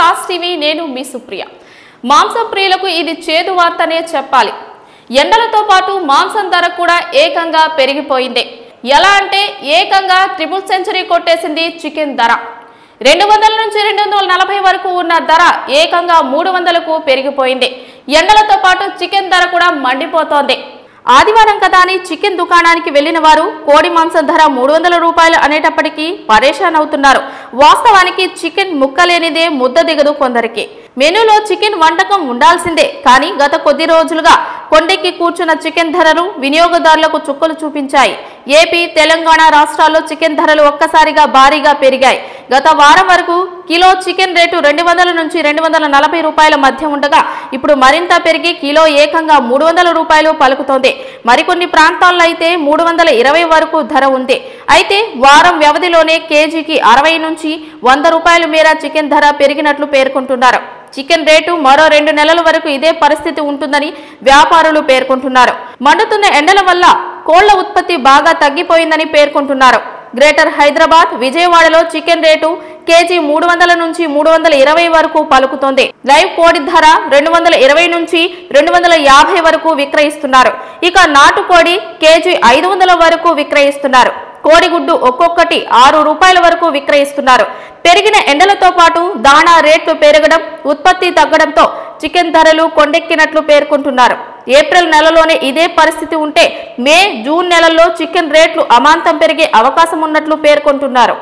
Sauce TV నేను మీ సుప్రియ. మాంసం ప్రియులకు ఇది చేదు వార్తనే చెప్పాలి. ఎండలతో పాటు మాంసం ధర కూడా ఏకంగా పెరిగిపోయింది. ఎలా అంటే ఏకంగా ట్రిపుల్ సెంచరీ కొట్టేసింది చికెన్ ధర. 200 నుంచి 240 వరకు ఉన్న ధర ఏకంగా 300కు పెరిగిపోయింది. ఎండలతో పాటు చికెన్ ధర కూడా మండిపోతోంది. ఆదివారం కదా అని చికెన్ దుకాణానికి వెళ్లిన వారు కోడి మాంసం ధర 300 రూపాయలు అనేటప్పటికీ పరేషాన్ అవుతున్నారు. వాస్తవానికి చికెన్ ముక్కలేనిదే ముద్ద దిగదు కొందరికి. మెనూలో చికెన్ వంటకం ఉండాల్సిందే. కానీ గత కొద్ది రోజులుగా కొండెక్కి కూర్చున్న చికెన్ ధరలు వినియోగదారులకు చుక్కలు చూపించాయి. ఏపీ, తెలంగాణ రాష్ట్రాల్లో చికెన్ ధరలు ఒక్కసారిగా భారీగా పెరిగాయి. గత వారం వరకు కిలో చికెన్ రేటు 200 నుంచి 240 రూపాయల మధ్య ఉండగా ఇప్పుడు మరింత పెరిగి కిలో ఏకంగా 300 రూపాయలు పలుకుతోంది. మరికొన్ని ప్రాంతాల్లో అయితే 320 వరకు ధర ఉంది. అయితే వారం వ్యవధిలోనే కేజీకి 60 నుంచి 100 రూపాయల మేర చికెన్ ధర పెరిగినట్లు పేర్కొంటున్నారు. చికెన్ రేటు మరో 2 నెలల వరకు ఇదే పరిస్థితి ఉంటుందని వ్యాపారులు పేర్కొంటున్నారు. మండుతున్న ఎండల వల్ల కోళ్ల ఉత్పత్తి బాగా తగ్గిపోయిందని పేర్కొంటున్నారు. గ్రేటర్ హైదరాబాద్, విజయవాడలో చికెన్ రేటు కేజీ 300 నుంచి 320 వరకు పలుకుతోంది. లైవ్ కోడి ధర 220 నుంచి 250 వరకు విక్రయిస్తున్నారు. ఇక నాటుకోడి కేజీ 500 వరకు విక్రయిస్తున్నారు. కోడిగుడ్డు ఒక్కొక్కటి 6 రూపాయల వరకు విక్రయిస్తున్నారు. పెరిగిన ఎండలతో పాటు దాణా రేట్లు పెరగడం, ఉత్పత్తి తగ్గడంతో చికెన్ ధరలు కొండెక్కినట్లు పేర్కొంటున్నారు. ఏప్రిల్ నెలలోనే ఇదే పరిస్థితి ఉంటే మే, జూన్ నెలల్లో చికెన్ రేట్లు అమాంతం పెరిగే అవకాశం ఉన్నట్లు పేర్కొంటున్నారు.